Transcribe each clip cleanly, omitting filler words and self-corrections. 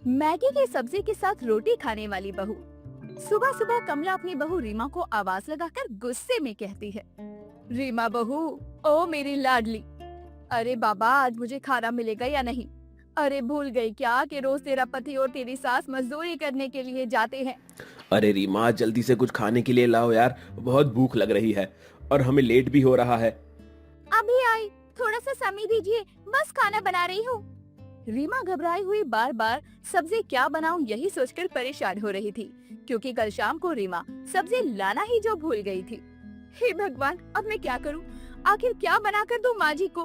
Maggi की सब्जी के साथ रोटी खाने वाली बहू। सुबह सुबह कमला अपनी बहू रीमा को आवाज लगाकर गुस्से में कहती है, रीमा बहू, ओ मेरी लाडली, अरे बाबा आज मुझे खाना मिलेगा या नहीं? अरे भूल गई क्या कि रोज तेरा पति और तेरी सास मजदूरी करने के लिए जाते हैं। अरे रीमा, जल्दी से कुछ खाने के लिए लाओ यार, बहुत भूख लग रही है और हमें लेट भी हो रहा है। अभी आई, थोड़ा सा समय दीजिए, बस खाना बना रही हूँ। रीमा घबराई हुई बार बार सब्जी क्या बनाऊं यही सोचकर परेशान हो रही थी, क्योंकि कल शाम को रीमा सब्जी लाना ही जो भूल गई थी। हे भगवान, अब मैं क्या करूं? आखिर क्या बनाकर दूं माँ जी को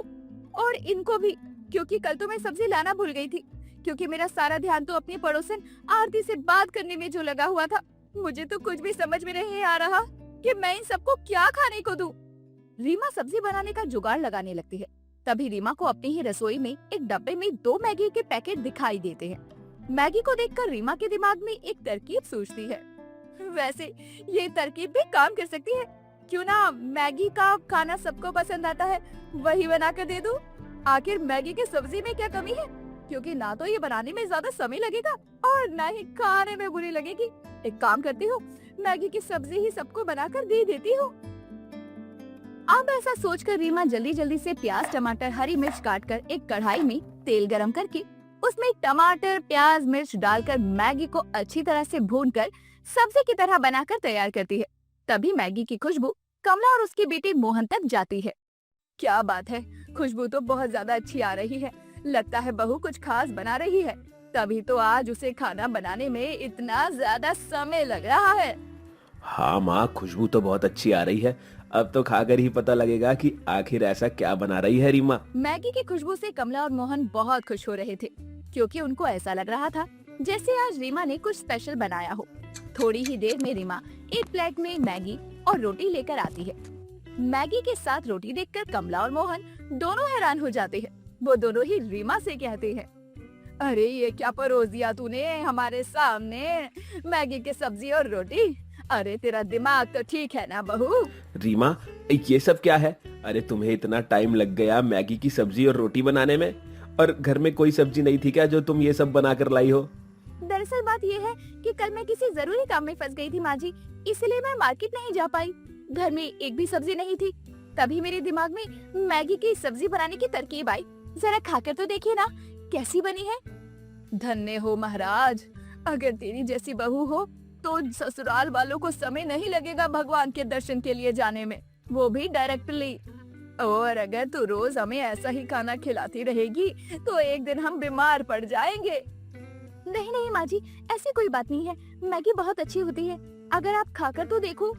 और इनको भी, क्योंकि कल तो मैं सब्जी लाना भूल गई थी, क्योंकि मेरा सारा ध्यान तो अपनी पड़ोसन आरती से बात करने में जो लगा हुआ था। मुझे तो कुछ भी समझ में नहीं आ रहा कि मैं इन सबको क्या खाने को दूं। रीमा सब्जी बनाने का जुगाड़ लगाने लगती है। तभी रीमा को अपनी ही रसोई में एक डब्बे में 2 मैगी के पैकेट दिखाई देते हैं। मैगी को देखकर रीमा के दिमाग में एक तरकीब सूझती है। वैसे ये तरकीब भी काम कर सकती है, क्यों ना मैगी का खाना सबको पसंद आता है, वही बना कर दे दूं। आखिर मैगी की सब्जी में क्या कमी है, क्योंकि ना तो ये बनाने में ज्यादा समय लगेगा और ना ही खाने में बुरी लगेगी। एक काम करती हूँ, मैगी की सब्जी ही सबको बनाकर दे देती हूँ। अब ऐसा सोचकर रीमा जल्दी जल्दी से प्याज, टमाटर, हरी मिर्च काटकर एक कढ़ाई में तेल गरम करके उसमें टमाटर, प्याज, मिर्च डालकर मैगी को अच्छी तरह से भूनकर सब्जी की तरह बनाकर तैयार करती है। तभी मैगी की खुशबू कमला और उसकी बेटी मोहन तक जाती है। क्या बात है, खुशबू तो बहुत ज्यादा अच्छी आ रही है। लगता है बहू कुछ खास बना रही है, तभी तो आज उसे खाना बनाने में इतना ज्यादा समय लग रहा है। हाँ माँ, खुशबू तो बहुत अच्छी आ रही है। अब तो खाकर ही पता लगेगा कि आखिर ऐसा क्या बना रही है रीमा। मैगी की खुशबू से कमला और मोहन बहुत खुश हो रहे थे, क्योंकि उनको ऐसा लग रहा था जैसे आज रीमा ने कुछ स्पेशल बनाया हो। थोड़ी ही देर में रीमा एक प्लेट में मैगी और रोटी लेकर आती है। मैगी के साथ रोटी देखकर कमला और मोहन दोनों हैरान हो जाते हैं। वो दोनों ही रीमा से कहते हैं, अरे ये क्या परोस दिया तूने हमारे सामने, मैगी की सब्जी और रोटी? अरे तेरा दिमाग तो ठीक है ना बहू? रीमा, ये सब क्या है? अरे तुम्हें इतना टाइम लग गया मैगी की सब्जी और रोटी बनाने में, और घर में कोई सब्जी नहीं थी क्या जो तुम ये सब बना कर लाई हो? दरअसल बात ये है कि कल मैं किसी जरूरी काम में फंस गई थी माँ जी, इसलिए मैं मार्केट नहीं जा पाई। घर में एक भी सब्जी नहीं थी। तभी मेरे दिमाग में मैगी की सब्जी बनाने की तरकीब आई। जरा खाकर तो देखिए ना कैसी बनी है। धन्य हो महाराज, अगर तेरी जैसी बहू हो तो ससुराल वालों को समय नहीं लगेगा भगवान के दर्शन के लिए जाने में, वो भी डायरेक्टली। और अगर तू रोज हमें ऐसा ही खाना खिलाती रहेगी तो एक दिन हम बीमार पड़ जाएंगे। नहीं नहीं माँ जी, ऐसी कोई बात नहीं है, मैगी बहुत अच्छी होती है, अगर आप खाकर तो देखो।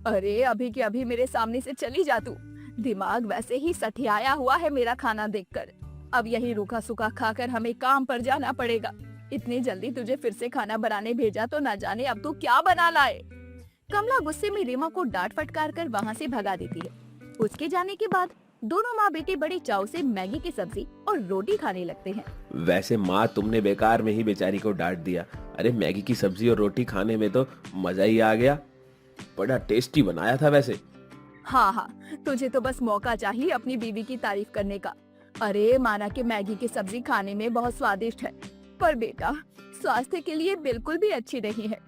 अरे अभी के अभी मेरे सामने से चली जा तू, दिमाग वैसे ही सठियाया हुआ है मेरा खाना देखकर। अब यही रूखा सूखा खाकर हमें काम पर जाना पड़ेगा। इतनी जल्दी तुझे फिर से खाना बनाने भेजा तो ना जाने अब तू क्या बना लाए। कमला गुस्से में रीमा को डांट फटकार कर वहाँ से भगा देती है। उसके जाने के बाद दोनों माँ बेटे बड़े चाव से मैगी की सब्जी और रोटी खाने लगते हैं। वैसे माँ, तुमने बेकार में ही बेचारी को डांट दिया। अरे मैगी की सब्जी और रोटी खाने में तो मजा ही आ गया। बड़ा टेस्टी बनाया था वैसे। हाँ हाँ, तुझे तो बस मौका चाहिए अपनी बीवी की तारीफ करने का। अरे माना कि मैगी की सब्जी खाने में बहुत स्वादिष्ट है, पर बेटा स्वास्थ्य के लिए बिल्कुल भी अच्छी नहीं है।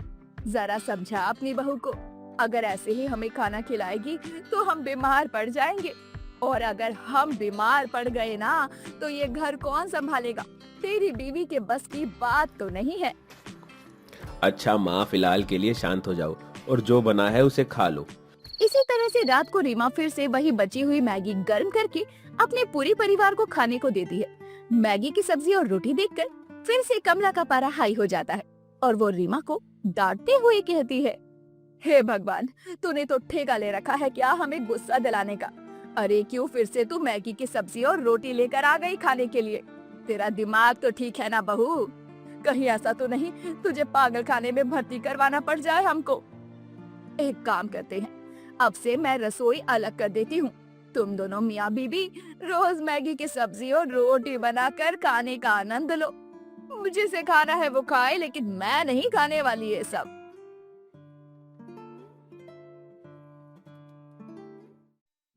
जरा समझा अपनी बहू को, अगर ऐसे ही हमें खाना खिलाएगी तो हम बीमार पड़ जाएंगे, और अगर हम बीमार पड़ गए ना तो ये घर कौन संभालेगा? तेरी बीवी के बस की बात तो नहीं है। अच्छा माँ, फिलहाल के लिए शांत हो जाओ और जो बना है उसे खा लो। इसी तरह से रात को रीमा फिर से वही बची हुई मैगी गर्म करके अपने पूरे परिवार को खाने को देती है। मैगी की सब्जी और रोटी देखकर फिर से कमला का पारा हाई हो जाता है और वो रीमा को डांटते हुए कहती है, हे भगवान, तूने तो ठेका ले रखा है क्या हमें गुस्सा दिलाने का? अरे क्यों फिर से तू मैगी की सब्जी और रोटी लेकर आ गई खाने के लिए? तेरा दिमाग तो ठीक है ना बहू? कहीं ऐसा तो नहीं तुझे पागल खाने में भर्ती करवाना पड़ जाए हमको? एक काम करते हैं, अब से मैं रसोई अलग कर देती हूँ। तुम दोनों मियाँ बीबी रोज मैगी की सब्जी और रोटी बनाकर खाने का आनंद लो। मुझे से खाना है वो खाए, लेकिन मैं नहीं खाने वाली ये सब।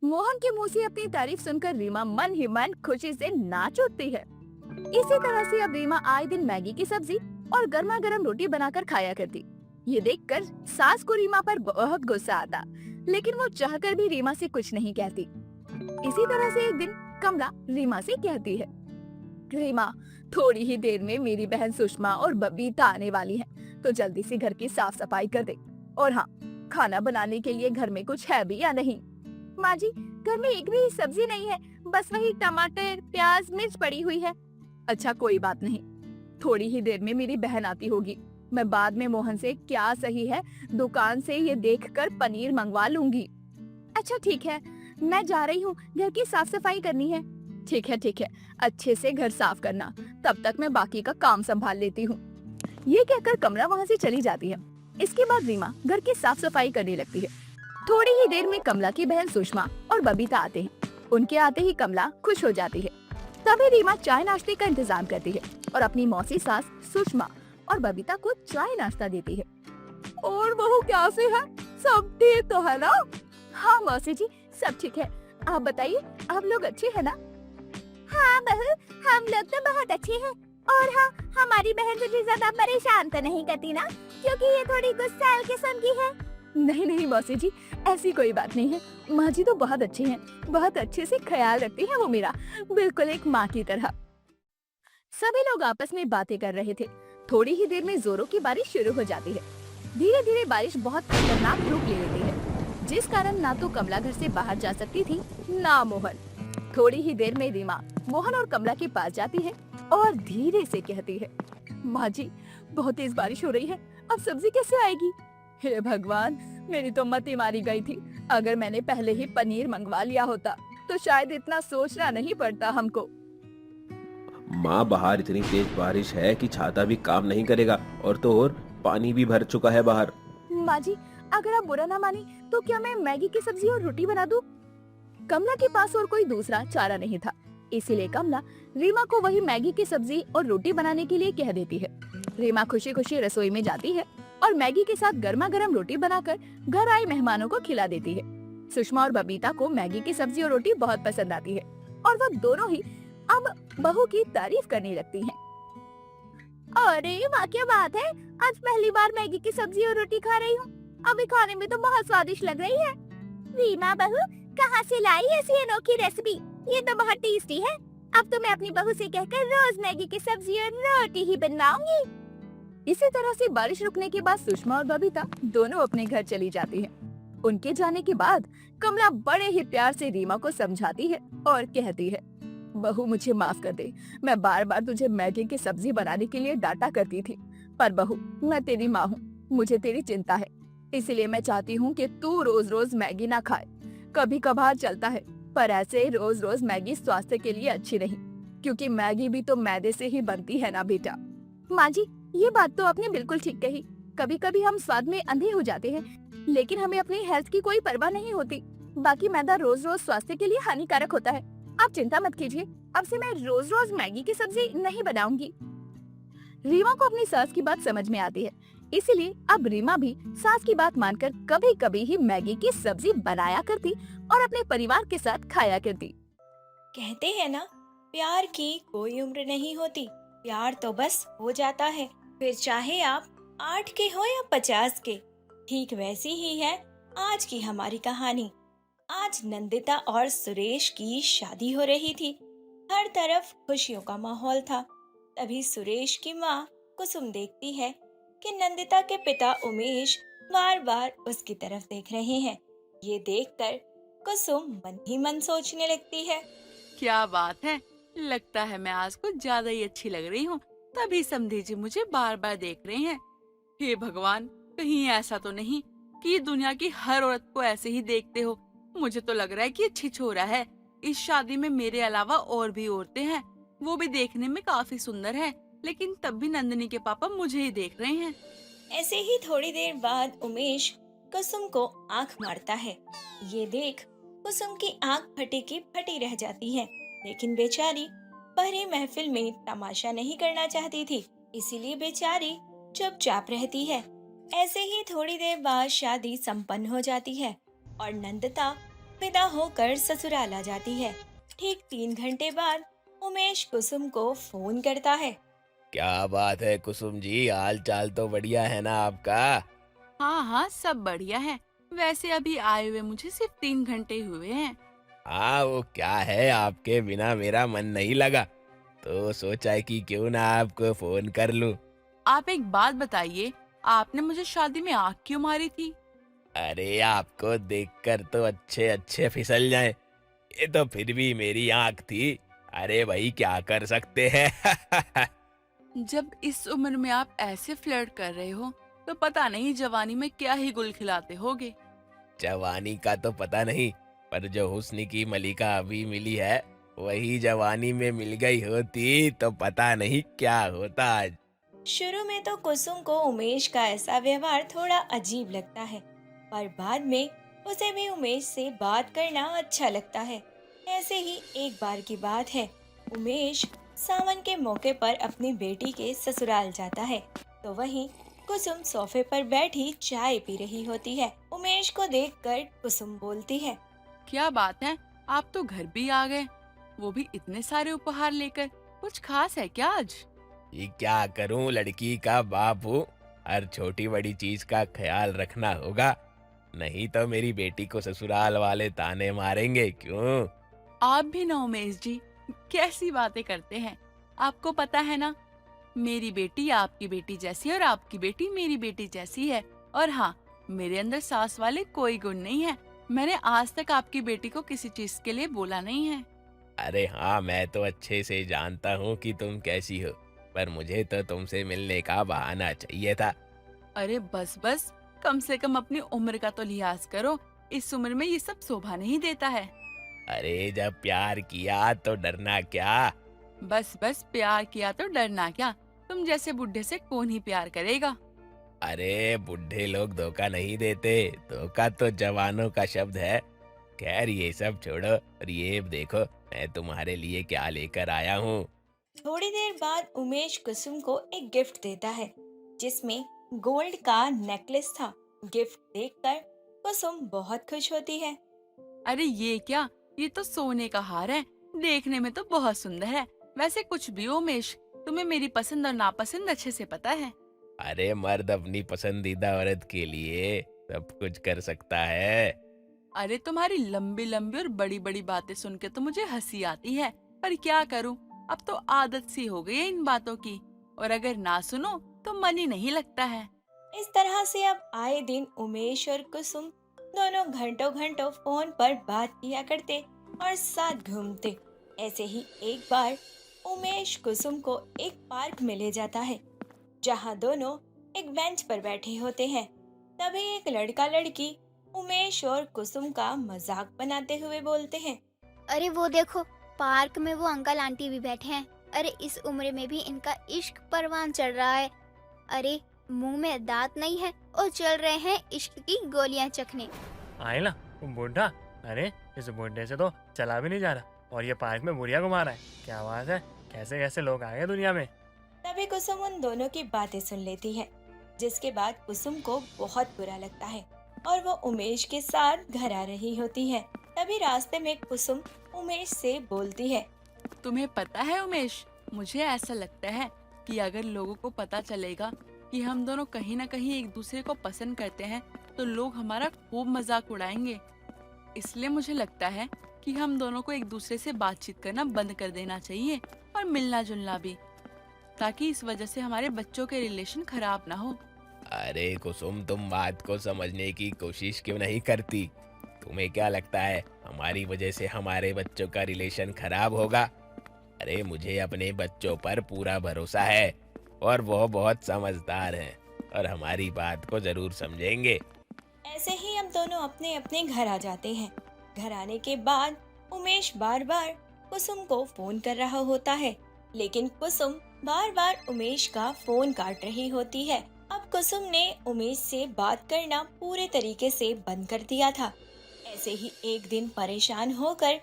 मोहन के मुंह से अपनी तारीफ सुनकर रीमा मन ही मन खुशी से नाच उठती है। इसी तरह से अब रीमा आए दिन मैगी की सब्जी और गर्मा गर्म रोटी बनाकर खाया करती। ये देखकर सास को रीमा पर बहुत गुस्सा आता, लेकिन वो चाहकर भी रीमा से कुछ नहीं कहती। इसी तरह से एक दिन कमला रीमा से कहती है, रीमा, थोड़ी ही देर में मेरी बहन सुषमा और बबीता आने वाली हैं, तो जल्दी से घर की साफ सफाई कर दे। और हाँ, खाना बनाने के लिए घर में कुछ है भी या नहीं? माँ जी, घर में एक भी सब्जी नहीं है, बस वही टमाटर, प्याज, मिर्च पड़ी हुई है। अच्छा, कोई बात नहीं, थोड़ी ही देर में मेरी बहन आती होगी। मैं बाद में मोहन से क्या सही है दुकान से ये देखकर पनीर मंगवा लूंगी। अच्छा ठीक है, मैं जा रही हूँ, घर की साफ सफाई करनी है। ठीक है, अच्छे से घर साफ करना, तब तक मैं बाकी का काम संभाल लेती हूँ। ये कहकर कमला वहाँ से चली जाती है। इसके बाद रीमा घर की साफ सफाई करने लगती है। थोड़ी ही देर में कमला की बहन सुषमा और बबीता आते हैं। उनके आते ही कमला खुश हो जाती है। तभी रीमा चाय नाश्ते का इंतजाम करती है और अपनी मौसी सास सुषमा और बबीता को चाय नाश्ता देती है। और बहू कैसे है? सब ठीक तो है ना? हाँ मौसी जी, सब ठीक है। आप बताइए, आप लोग अच्छे हैं ना? हाँ बहू, हम लोग तो बहुत अच्छे हैं। और हाँ, हमारी बहन तुझे ज्यादा परेशान तो नहीं करती ना, क्योंकि ये थोड़ी गुस्सैल किस्म की है। नहीं मौसी जी, ऐसी कोई बात नहीं है। माँ जी तो बहुत अच्छी हैं, बहुत अच्छे से ख्याल रखती हैं वो मेरा, बिल्कुल एक माँ की तरह। सभी लोग आपस में बातें कर रहे थे। थोड़ी ही देर में जोरों की बारिश शुरू हो जाती है। धीरे धीरे बारिश बहुत खतरनाक रूप ले लेती है, जिस कारण ना तो कमला घर से बाहर जा सकती थी, ना मोहन। थोड़ी ही देर में रीमा मोहन और कमला के पास जाती है और धीरे से कहती है, माँ जी, बहुत तेज बारिश हो रही है, अब सब्जी कैसे आएगी? हे भगवान, मेरी तो मती मारी गई थी। अगर मैंने पहले ही पनीर मंगवा लिया होता तो शायद इतना सोचना नहीं पड़ता हमको। माँ, बाहर इतनी तेज बारिश है कि छाता भी काम नहीं करेगा, और तो और पानी भी भर चुका है बाहर। माँ जी, अगर आप बुरा ना माने तो क्या मैं मैगी की सब्जी और रोटी बना दूं? कमला के पास और कोई दूसरा चारा नहीं था, इसीलिए कमला रीमा को वही मैगी की सब्जी और रोटी बनाने के लिए कह देती है। रीमा खुशी खुशी रसोई में जाती है और मैगी के साथ गर्मा गर्म रोटी बनाकर घर आए मेहमानों को खिला देती है। सुषमा और बबीता को मैगी की सब्जी और रोटी बहुत पसंद आती है और वह दोनों ही अब बहू की तारीफ करने लगती हैं। अरे वाह, क्या बात है, आज पहली बार मैगी की सब्जी और रोटी खा रही हूँ। अभी खाने में तो बहुत स्वादिष्ट लग रही है। रीमा बहू, कहाँ से लाई ऐसी अनोखी रेसिपी? ये तो बहुत टेस्टी है। अब तो मैं अपनी बहू से कहकर रोज मैगी की सब्जी और रोटी ही बनवाऊंगी। इसी तरह से बारिश रुकने के बाद सुषमा और बबीता दोनों अपने घर चली जाती हैं। उनके जाने के बाद कमला बड़े ही प्यार से रीमा को समझाती है और कहती है, बहू मुझे माफ कर दे, मैं बार बार तुझे मैगी की सब्जी बनाने के लिए डांटा करती थी, पर बहू मैं तेरी माँ हूँ, मुझे तेरी चिंता है, इसलिए मैं चाहती हूँ कि तू रोज रोज मैगी ना खाए। कभी कभार चलता है, पर ऐसे रोज रोज मैगी स्वास्थ्य के लिए अच्छी नहीं, क्योंकि मैगी भी तो मैदे से ही बनती है ना बेटा। माँ जी, ये बात तो आपने बिल्कुल ठीक कही। कभी कभी हम स्वाद में अंधे हो जाते हैं, लेकिन हमें अपनी हेल्थ की कोई परवाह नहीं होती। बाकी मैदा रोज रोज स्वास्थ्य के लिए हानिकारक होता है। आप चिंता मत कीजिए, अब से मैं रोज रोज मैगी की सब्जी नहीं बनाऊंगी। रीमा को अपनी सास की बात समझ में आती है, इसीलिए अब रीमा भी सास की बात मानकर कभी कभी ही मैगी की सब्जी बनाया करती और अपने परिवार के साथ खाया करती। कहते हैं ना, प्यार की कोई उम्र नहीं होती, प्यार तो बस हो जाता है, फिर चाहे आप 8 के हो या 50 के। ठीक वैसी ही है आज की हमारी कहानी। आज नंदिता और सुरेश की शादी हो रही थी। हर तरफ खुशियों का माहौल था। तभी सुरेश की माँ कुसुम देखती है कि नंदिता के पिता उमेश बार बार उसकी तरफ देख रहे हैं। ये देखकर कुसुम मन ही मन सोचने लगती है, क्या बात है, लगता है मैं आज कुछ ज्यादा ही अच्छी लग रही हूँ, तभी समधी जी मुझे बार बार देख रहे हैं। हे भगवान, कहीं ऐसा तो नहीं कि दुनिया की हर औरत को ऐसे ही देखते हो। मुझे तो लग रहा है कि ये छिछोरा है। इस शादी में मेरे अलावा और भी औरतें हैं, वो भी देखने में काफी सुंदर है, लेकिन तब भी नंदिनी के पापा मुझे ही देख रहे हैं। ऐसे ही थोड़ी देर बाद उमेश कुसुम को आंख मारता है। ये देख कुसुम की आंख फटी की फटी रह जाती है, लेकिन बेचारी भरी महफिल में तमाशा नहीं करना चाहती थी, इसीलिए बेचारी चुपचाप रहती है। ऐसे ही थोड़ी देर बाद शादी संपन्न हो जाती है और नंदिता विदा होकर ससुराल आ जाती है। ठीक 3 घंटे बाद उमेश कुसुम को फोन करता है। क्या बात है कुसुम जी, हाल चाल तो बढ़िया है ना आपका? हाँ हाँ, सब बढ़िया है। वैसे अभी आए हुए मुझे सिर्फ 3 घंटे हुए हैं। हाँ, वो क्या है, आपके बिना मेरा मन नहीं लगा, तो सोचा कि क्यों ना आपको फोन कर लूं। आप एक बात बताइए, आपने मुझे शादी में आँख क्यों मारी थी? अरे आपको देखकर तो अच्छे अच्छे फिसल जाएं, ये तो फिर भी मेरी आंख थी। अरे भाई क्या कर सकते हैं। जब इस उम्र में आप ऐसे फ्लर्ट कर रहे हो, तो पता नहीं जवानी में क्या ही गुल खिलाते होगे। जवानी का तो पता नहीं, पर जो हुस्न की मलिका अभी मिली है, वही जवानी में मिल गई होती तो पता नहीं क्या होता आज। शुरू में तो कुसुम को उमेश का ऐसा व्यवहार थोड़ा अजीब लगता है, पर बाद में उसे भी उमेश से बात करना अच्छा लगता है। ऐसे ही एक बार की बात है, उमेश सावन के मौके पर अपनी बेटी के ससुराल जाता है, तो वहीं कुसुम सोफे पर बैठी चाय पी रही होती है। उमेश को देखकर कुसुम बोलती है। क्या बात है, आप तो घर भी आ गए, वो भी इतने सारे उपहार लेकर। कुछ खास है क्या आज? ये क्या करूं, लड़की का बाप हूँ, हर छोटी बड़ी चीज का ख्याल रखना होगा, नहीं तो मेरी बेटी को ससुराल वाले ताने मारेंगे। क्यों? आप भी ना उमेश जी, कैसी बातें करते हैं। आपको पता है ना, मेरी बेटी आपकी बेटी जैसी है और आपकी बेटी मेरी बेटी जैसी है। और हाँ, मेरे अंदर सास वाले कोई गुण नहीं है। मैंने आज तक आपकी बेटी को किसी चीज के लिए बोला नहीं है। अरे हाँ, मैं तो अच्छे से जानता हूँ कि तुम कैसी हो, पर मुझे तो तुमसे मिलने का बहाना चाहिए था। अरे बस बस, कम से कम अपनी उम्र का तो लिहाज करो। इस उम्र में ये सब शोभा नहीं देता है। अरे जब प्यार किया तो डरना क्या? बस बस, प्यार किया तो डरना क्या? तुम जैसे बुढ़े से कौन ही प्यार करेगा। अरे बुढ़े लोग धोखा नहीं देते, धोखा तो जवानों का शब्द है। खैर ये सब छोड़ो, और ये देखो मैं तुम्हारे लिए क्या लेकर आया हूँ। थोड़ी देर बाद उमेश कुसुम को एक गिफ्ट देता है, जिसमें गोल्ड का नेकलेस था। गिफ्ट देखकर कुसुम बहुत खुश होती है। अरे ये क्या, ये तो सोने का हार है। देखने में तो बहुत सुंदर है। वैसे कुछ भी हो उमेश, तुम्हें मेरी पसंद और नापसंद अच्छे से पता है। अरे मर्द अपनी पसंदीदा औरत के लिए सब कुछ कर सकता है। अरे तुम्हारी लंबी लंबी और बड़ी बड़ी बातें सुन के तो मुझे हंसी आती है, पर क्या करूं, अब तो आदत सी हो गई है इन बातों की, और अगर ना सुनो तो मन ही नहीं लगता है। इस तरह से अब आए दिन उमेश और कुसुम दोनों घंटों घंटों फोन पर बात किया करते और साथ घूमते। ऐसे ही एक बार उमेश कुसुम को एक पार्क में ले जाता है, जहां दोनों एक बेंच पर बैठे होते हैं। तभी एक लड़का लड़की उमेश और कुसुम का मजाक बनाते हुए बोलते हैं। अरे वो देखो, पार्क में वो अंकल आंटी भी बैठे हैं। अरे इस उम्र में भी इनका इश्क परवान चढ़ रहा है। अरे मुंह में दांत नहीं है और चल रहे हैं इश्क की गोलियां चखने। आए ना वो बूढ़ा, अरे इस बूढ़े से तो चला भी नहीं जा रहा और ये पार्क में बुढ़िया घुमा रहा है। क्या बात है, कैसे कैसे लोग आ गए दुनिया में। तभी कुसुम उन दोनों की बातें सुन लेती है, जिसके बाद कुसुम को बहुत बुरा लगता है और वो उमेश के साथ घर आ रही होती है। तभी रास्ते में कुसुम उमेश से बोलती है। तुम्हें पता है उमेश, मुझे ऐसा लगता है कि अगर लोगों को पता चलेगा कि हम दोनों कहीं न कहीं एक दूसरे को पसंद करते हैं, तो लोग हमारा खूब मजाक उड़ाएंगे। इसलिए मुझे लगता है कि हम दोनों को एक दूसरे से बातचीत करना बंद कर देना चाहिए और मिलना जुलना भी, ताकि इस वजह से हमारे बच्चों के रिलेशन खराब ना हो। अरे कुसुम, तुम बात को समझने की कोशिश क्यों नहीं करती? तुम्हें क्या लगता है हमारी वजह से हमारे बच्चों का रिलेशन खराब होगा? अरे मुझे अपने बच्चों पर पूरा भरोसा है और वो बहुत समझदार हैं और हमारी बात को जरूर समझेंगे। ऐसे ही हम दोनों अपने अपने घर आ जाते हैं। घर आने के बाद उमेश बार बार कुसुम को फोन कर रहा होता है, लेकिन कुसुम बार बार उमेश का फोन काट रही होती है। अब कुसुम ने उमेश से बात करना पूरे तरीके से बंद कर दिया था। ऐसे ही एक दिन परेशान होकर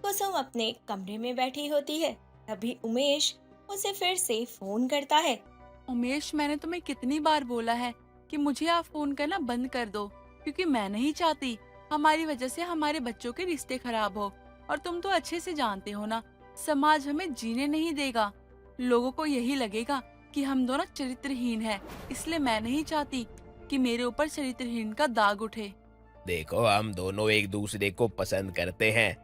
कुसुम अपने कमरे में बैठी होती है। तभी उमेश उसे फिर से फोन करता है। उमेश, मैंने तुम्हें कितनी बार बोला है कि मुझे आप फोन करना बंद कर दो, क्योंकि मैं नहीं चाहती हमारी वजह से हमारे बच्चों के रिश्ते खराब हो। और तुम तो अच्छे से जानते हो ना, समाज हमें जीने नहीं देगा। लोगों को यही लगेगा कि हम दोनों चरित्रहीन हैं, इसलिए मैं नहीं चाहती कि मेरे ऊपर चरित्रहीन का दाग उठे। देखो, हम दोनों एक दूसरे को पसंद करते हैं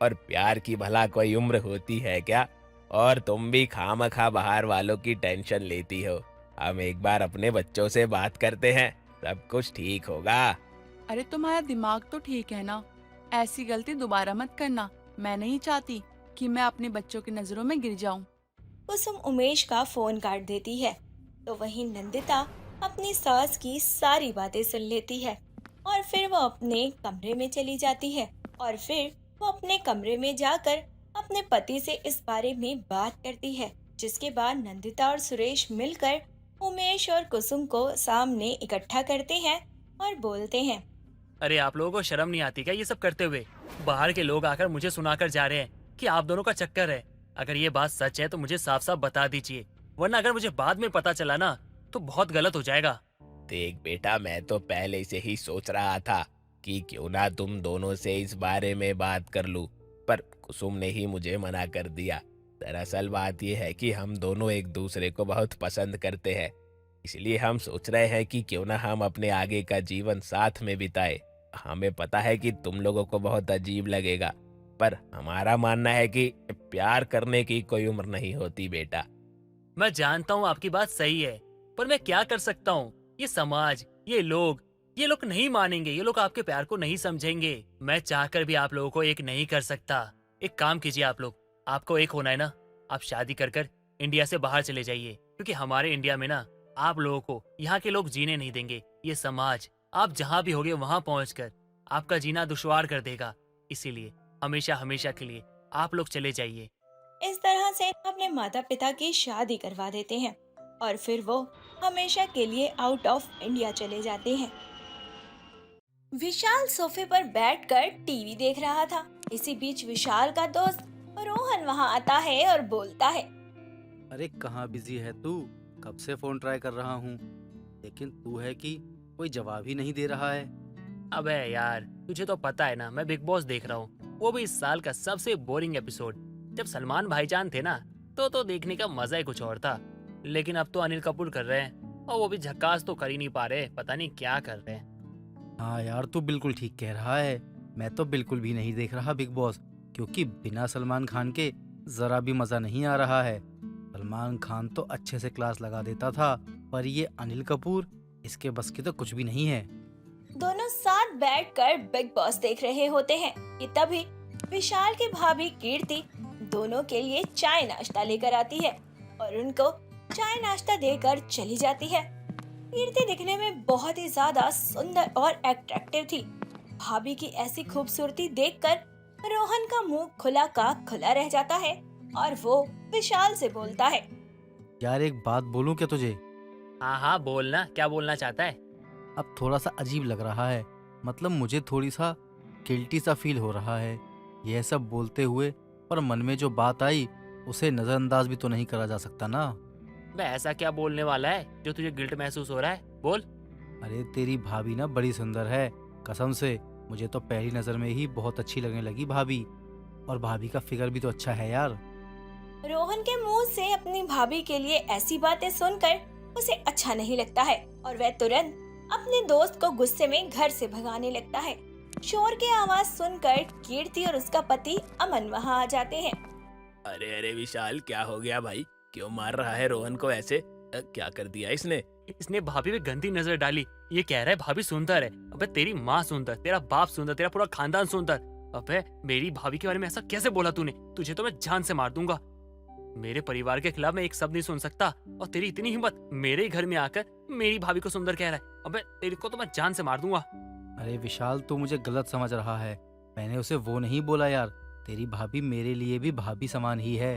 और प्यार की भला कोई उम्र होती है क्या? और तुम भी खामखा बाहर वालों की टेंशन लेती हो। हम एक बार अपने बच्चों से बात करते हैं, सब कुछ ठीक होगा। अरे तुम्हारा दिमाग तो ठीक है ना, ऐसी गलती दोबारा मत करना। मैं नहीं चाहती कि मैं अपने बच्चों की नजरों में गिर जाऊं। कुसुम उमेश का फोन काट देती है तो वहीं नंदिता अपनी सास की सारी बातें सुन लेती है और फिर वो अपने कमरे में चली जाती है। और फिर वो अपने कमरे में जाकर अपने पति से इस बारे में बात करती है, जिसके बाद नंदिता और सुरेश मिलकर उमेश और कुसुम को सामने इकट्ठा करते हैं और बोलते हैं, अरे आप लोगों को शर्म नहीं आती क्या ये सब करते हुए? बाहर के लोग आकर मुझे सुनाकर जा रहे हैं कि आप दोनों का चक्कर है। अगर ये बात सच है तो मुझे साफ साफ बता दीजिए, वरना अगर मुझे बाद में पता चला ना तो बहुत गलत हो जाएगा। देख बेटा, मैं तो पहले से ही सोच रहा था कि क्यों ना तुम दोनों से इस बारे में बात कर लूं, पर कुसुम ने ही मुझे मना कर दिया। दरअसल बात यह है कि हम दोनों एक दूसरे को बहुत पसंद करते हैं, इसलिए हम सोच रहे हैं कि क्यों ना हम अपने आगे का जीवन साथ में बिताए। हमें पता है कि तुम लोगों को बहुत अजीब लगेगा, पर हमारा मानना है कि प्यार करने की कोई उम्र नहीं होती बेटा। मैं जानता हूँ आपकी बात सही है, पर मैं क्या कर सकता हूँ? ये समाज, ये लोग नहीं मानेंगे, ये लोग आपके प्यार को नहीं समझेंगे। मैं चाहकर भी आप लोगों को एक नहीं कर सकता। एक काम कीजिए आप लोग, आपको एक होना है ना, आप शादी कर कर इंडिया से बाहर चले जाइए, क्योंकि हमारे इंडिया में ना आप लोगों को यहाँ के लोग जीने नहीं देंगे। ये समाज आप जहाँ भी होगे वहाँ पहुँचकर आपका जीना दुश्वार कर देगा। इसीलिए हमेशा हमेशा के लिए आप लोग चले जाइए। इस तरह से अपने माता पिता की शादी करवा देते हैं और फिर वो हमेशा के लिए आउट ऑफ इंडिया चले जाते हैं। विशाल सोफे पर बैठकर टीवी देख रहा था। इसी बीच विशाल का दोस्त रोहन वहां आता है और बोलता है, अरे कहाँ बिजी है तू? कब से फोन ट्राई कर रहा हूँ, लेकिन तू है कि कोई जवाब ही नहीं दे रहा है। अबे यार, तुझे तो पता है ना, मैं बिग बॉस देख रहा हूँ, वो भी इस साल का सबसे बोरिंग एपिसोड। जब सलमान भाईजान थे ना तो देखने का मजा ही कुछ और था, लेकिन अब तो अनिल कपूर कर रहे हैं और वो भी झक्कास तो कर ही नहीं पा रहे, पता नहीं क्या कर रहे हैं। हाँ यार, तू बिल्कुल ठीक कह रहा है। मैं तो बिल्कुल भी नहीं देख रहा बिग बॉस, क्योंकि बिना सलमान खान के जरा भी मजा नहीं आ रहा है। सलमान खान तो अच्छे से क्लास लगा देता था, पर ये अनिल कपूर, इसके बस की तो कुछ भी नहीं है। दोनों साथ बैठकर बिग बॉस देख रहे होते हैं कि तभी विशाल की भाभी कीर्ति दोनों के लिए चाय नाश्ता लेकर आती है और उनको चाय नाश्ता देकर चली जाती है। कीर्ति दिखने में बहुत ही ज्यादा सुंदर और अट्रैक्टिव थी। भाभी की ऐसी खूबसूरती देखकर रोहन का मुंह खुला का खुला रह जाता है और वो विशाल से बोलता है, यार एक बात बोलूं क्या तुझे? हाँ हाँ बोलना, क्या बोलना चाहता है? अब थोड़ा सा अजीब लग रहा है, मतलब मुझे थोड़ी सा गिल्टी सा फील हो रहा है यह सब बोलते हुए, पर मन में जो बात आई उसे नजरअंदाज भी तो नहीं करा जा सकता ना। बे ऐसा क्या बोलने वाला है जो तुझे गिल्ट महसूस हो रहा है? बोल। अरे तेरी भाभी ना बड़ी सुंदर है, कसम से मुझे तो पहली नजर में ही बहुत अच्छी लगने लगी भाभी, और भाभी का फिगर भी तो अच्छा है यार। रोहन के मुंह से अपनी भाभी के लिए ऐसी बातें सुनकर उसे अच्छा नहीं लगता है और वह तुरंत अपने दोस्त को गुस्से में घर से भगाने लगता है। शोर की आवाज सुनकर कीर्ति और उसका पति अमन वहां आ जाते हैं। अरे अरे विशाल, क्या हो गया भाई? क्यों मार रहा है रोहन को ऐसे? क्या कर दिया इसने? इसने भाभी पे गंदी नजर डाली। ये कह रहा है भाभी सुंदर है। अबे तेरी माँ सुंदर, तेरा बाप सुंदर, तेरा पूरा खानदान सुंदर। अबे मेरी भाभी के बारे में ऐसा कैसे बोला तूने? तुझे तो मैं जान से मार दूंगा। मेरे परिवार के खिलाफ मैं एक शब्द नहीं सुन सकता, और तेरी इतनी हिम्मत मेरे घर में आकर मेरी भाभी को सुंदर कह रहा है। अबे तेरे को तो मैं जान से मार दूंगा। अरे विशाल, तू मुझे गलत समझ रहा है, मैंने उसे वो नहीं बोला यार। तेरी भाभी मेरे लिए भी भाभी समान ही है।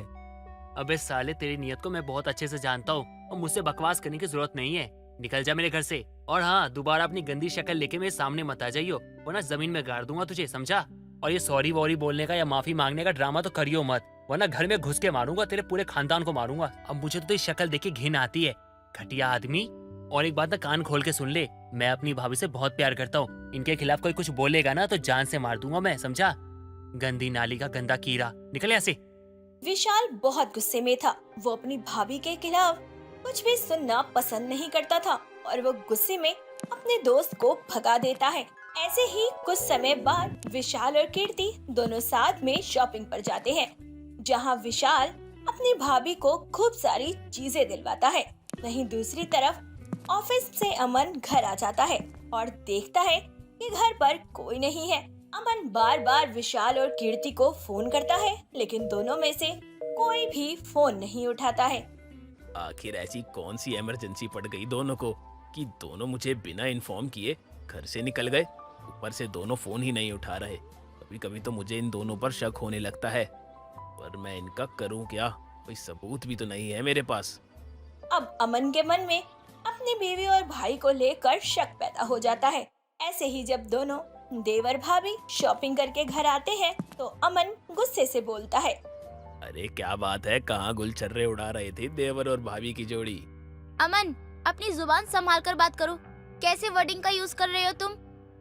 अबे साले, तेरी नियत को मैं बहुत अच्छे से जानता हूँ और मुझसे बकवास करने की जरूरत नहीं है। निकल जा मेरे घर से, और हाँ, दोबारा अपनी गंदी शक्ल लेके मेरे सामने मत आ जाइयो, वरना जमीन में गाड़ दूंगा तुझे, समझा? और ये सॉरी वॉरी बोलने का या माफी मांगने का ड्रामा तो करियो मत, वरना घर में घुस के मारूंगा, तेरे पूरे खानदान को मारूंगा। अब मुझे तो तेरी शक्ल देख के घिन आती है, घटिया आदमी। और एक बात ना, कान खोल के सुन ले, मैं अपनी भाभी से बहुत प्यार करता हूँ। इनके खिलाफ कोई कुछ बोलेगा ना तो जान से मार दूंगा मैं, समझा? गंदी नाली का गंदा कीड़ा, निकल यहाँ से। विशाल बहुत गुस्से में था। वो अपनी भाभी के खिलाफ कुछ भी सुनना पसंद नहीं करता था और वो गुस्से में अपने दोस्त को भगा देता है। ऐसे ही कुछ समय बाद विशाल और कीर्ति दोनों साथ में शॉपिंग पर जाते हैं, जहां विशाल अपनी भाभी को खूब सारी चीजें दिलवाता है। वहीं दूसरी तरफ ऑफिस से अमन घर आ जाता है और देखता है कि घर पर कोई नहीं है। अमन बार बार विशाल और कीर्ति को फोन करता है, लेकिन दोनों में से कोई भी फोन नहीं उठाता है। आखिर ऐसी कौन सी इमरजेंसी पड़ गई दोनों को कि दोनों मुझे बिना इन्फॉर्म किए घर से निकल गए। ऊपर से दोनों फोन ही नहीं उठा रहे। कभी कभी तो मुझे इन दोनों पर शक होने लगता है, पर मैं इनका करूं क्या? कोई सबूत भी तो नहीं है मेरे पास। अब अमन के मन में अपनी बीवी और भाई को लेकर शक पैदा हो जाता है। ऐसे ही जब दोनों देवर भाभी शॉपिंग करके घर आते हैं तो अमन गुस्से से बोलता है, अरे क्या बात है, कहाँ गुलछर्रे उड़ा रहे थे देवर और भाभी की जोड़ी। अमन, अपनी जुबान संभाल कर बात करो। कैसे वर्डिंग का यूज कर रहे हो तुम?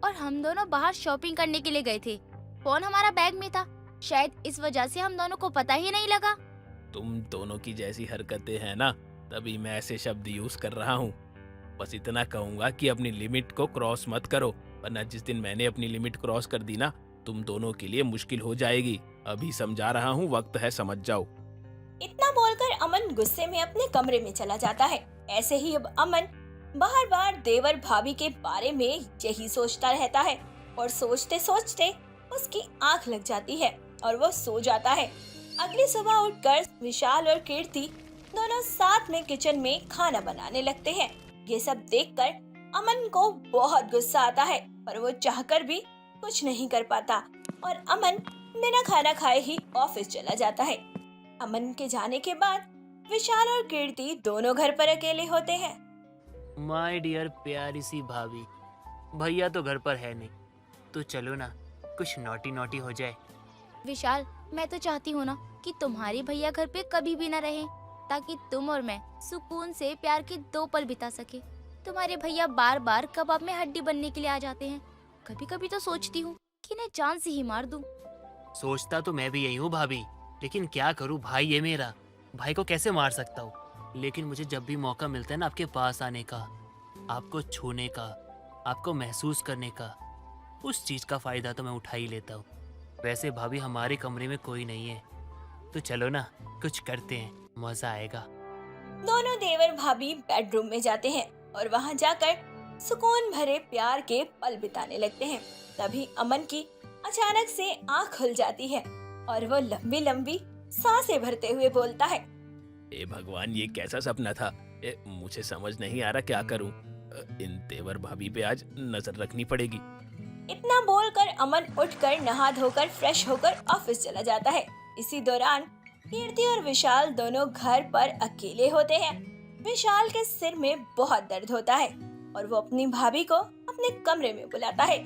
और हम दोनों बाहर शॉपिंग करने के लिए गए थे। फोन हमारा बैग में था, शायद इस वजह से हम दोनों को पता ही नहीं लगा। तुम दोनों की जैसी हरकतें हैं ना, तभी मैं ऐसे शब्द यूज कर रहा हूँ। बस इतना कहूँगा कि अपनी लिमिट को क्रॉस मत करो, वरना जिस दिन मैंने अपनी लिमिट क्रॉस कर दी ना, तुम दोनों के लिए मुश्किल हो जाएगी। अभी समझा रहा हूँ, वक्त है, समझ जाओ। इतना बोलकर अमन गुस्से में अपने कमरे में चला जाता है। ऐसे ही अब अमन बार बार देवर भाभी के बारे में यही सोचता रहता है और सोचते सोचते उसकी आंख लग जाती है और वो सो जाता है। अगली सुबह उठकर विशाल और कीर्ति दोनों साथ में किचन में खाना बनाने लगते हैं। ये सब देखकर अमन को बहुत गुस्सा आता है, पर वो चाहकर भी कुछ नहीं कर पाता और अमन बिना खाना खाए ही ऑफिस चला जाता है। अमन के जाने के बाद विशाल और कीर्ति दोनों घर पर अकेले होते हैं। माय डियर प्यारी सी भाभी, भैया तो घर पर है नहीं, तो चलो ना कुछ नॉटी नॉटी हो जाए। विशाल, मैं तो चाहती हूँ ना कि तुम्हारे भैया घर पे कभी भी न रहें, ताकि तुम और मैं सुकून से प्यार के 2 पल बिता सके। तुम्हारे भैया बार बार कबाब में हड्डी बनने के लिए आ जाते हैं। कभी कभी तो सोचती हूँ कि इन्हें जान से ही मार दूं। सोचता तो मैं भी यही हूँ भाभी, लेकिन क्या करूँ, भाई है मेरा, भाई को कैसे मार सकता हूँ। लेकिन मुझे जब भी मौका मिलता है ना आपके पास आने का, आपको छूने का, आपको महसूस करने का, उस चीज का फायदा तो मैं उठा ही लेता हूँ। वैसे भाभी हमारे कमरे में कोई नहीं है, तो चलो ना कुछ करते हैं, मजा आएगा। दोनों देवर भाभी बेडरूम में जाते हैं और वहां जाकर सुकून भरे प्यार के पल बिताने लगते हैं। तभी अमन की अचानक से आंख खुल जाती है और वो लंबी लंबी सांसें भरते हुए बोलता है, ए भगवान, ये कैसा सपना था? मुझे समझ नहीं आ रहा क्या करूं। इन देवर भाभी पे आज नजर रखनी पड़ेगी। इतना बोलकर अमन उठकर नहा धोकर फ्रेश होकर ऑफिस चला जाता है। इसी दौरान कीर्ति और विशाल दोनों घर पर अकेले होते हैं। विशाल के सिर में बहुत दर्द होता है और वो अपनी भाभी को अपने कमरे में बुलाता है।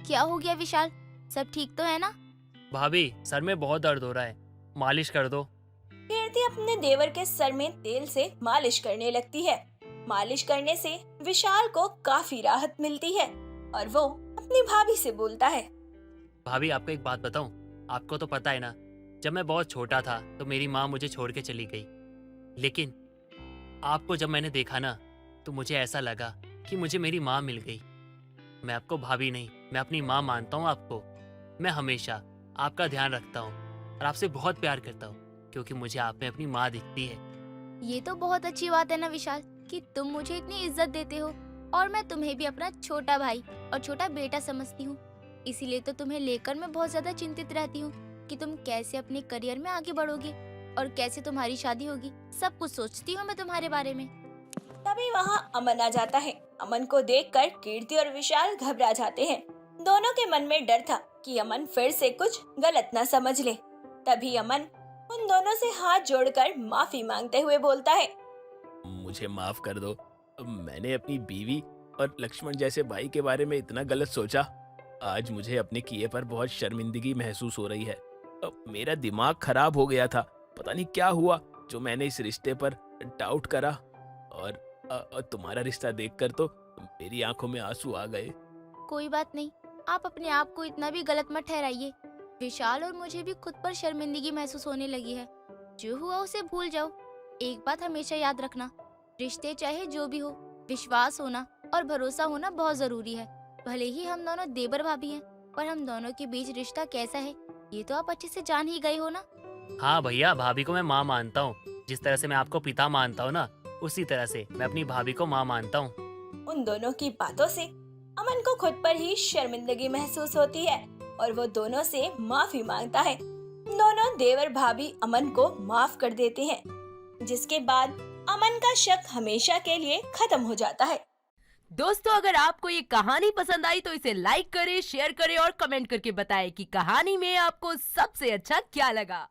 क्या हो गया विशाल, सब ठीक तो है ना? भाभी सर में बहुत दर्द हो रहा है, मालिश कर दो। कीर्ति अपने देवर के सर में तेल से मालिश करने लगती है। मालिश करने से विशाल को काफी राहत मिलती है और वो अपनी भाभी से बोलता है, भाभी आपको एक बात बताऊं, आपको तो पता है ना, जब मैं बहुत छोटा था तो मेरी माँ मुझे छोड़ के चली गई। लेकिन आपको जब मैंने देखा ना, तो मुझे ऐसा लगा कि मुझे मेरी माँ मिल गई। मैं आपको भाभी नहीं, मैं अपनी माँ मानता हूँ आपको। मैं हमेशा आपका ध्यान रखता हूँ और आपसे बहुत प्यार करता हूँ, क्योंकि मुझे आप में अपनी माँ दिखती है। ये तो बहुत अच्छी बात है ना विशाल, कि तुम मुझे इतनी इज्जत देते हो और मैं तुम्हें भी अपना छोटा भाई और छोटा बेटा समझती हूँ। इसीलिए तो तुम्हें लेकर मैं बहुत ज्यादा चिंतित रहती हूँ कि तुम कैसे अपने करियर में आगे बढ़ोगे और कैसे तुम्हारी शादी होगी। सब कुछ सोचती हूँ मैं तुम्हारे बारे में। तभी वहाँ अमन आ जाता है। अमन को देखकर कीर्ति और विशाल घबरा जाते हैं। दोनों के मन में डर था कि अमन फिर से कुछ गलत न समझ ले। तभी अमन उन दोनों से हाथ जोड़कर माफी मांगते हुए बोलता है, मुझे माफ कर दो। मैंने अपनी बीवी और लक्ष्मण जैसे भाई के बारे में इतना गलत सोचा। आज मुझे अपने किए पर बहुत शर्मिंदगी महसूस हो रही है। मेरा दिमाग खराब हो गया था, पता नहीं क्या हुआ जो मैंने इस रिश्ते पर डाउट करा, और तुम्हारा रिश्ता देखकर तो मेरी आंखों में आंसू आ गए। कोई बात नहीं, आप अपने आप को इतना भी गलत मत ठहराइए। विशाल और मुझे भी खुद पर शर्मिंदगी महसूस होने लगी है। जो हुआ उसे भूल जाओ। एक बात हमेशा याद रखना, रिश्ते चाहे जो भी हो, विश्वास होना और भरोसा होना बहुत जरूरी है। भले ही हम दोनों देवर भाभी हैं, पर हम दोनों के बीच रिश्ता कैसा है ये तो आप अच्छे से जान ही गए हो ना। हाँ भैया, भाभी को मैं माँ मानता हूँ। जिस तरह से मैं आपको पिता मानता हूँ ना, उसी तरह से मैं अपनी भाभी को माँ मानता हूँ। उन दोनों की बातों से अमन को खुद पर ही शर्मिंदगी महसूस होती है और वो दोनों से माफी मांगता है। दोनों देवर भाभी अमन को माफ कर देते हैं, जिसके बाद अमन का शक हमेशा के लिए खत्म हो जाता है। दोस्तों, अगर आपको ये कहानी पसंद आई तो इसे लाइक करें, शेयर करें और कमेंट करके बताएं कि कहानी में आपको सबसे अच्छा क्या लगा।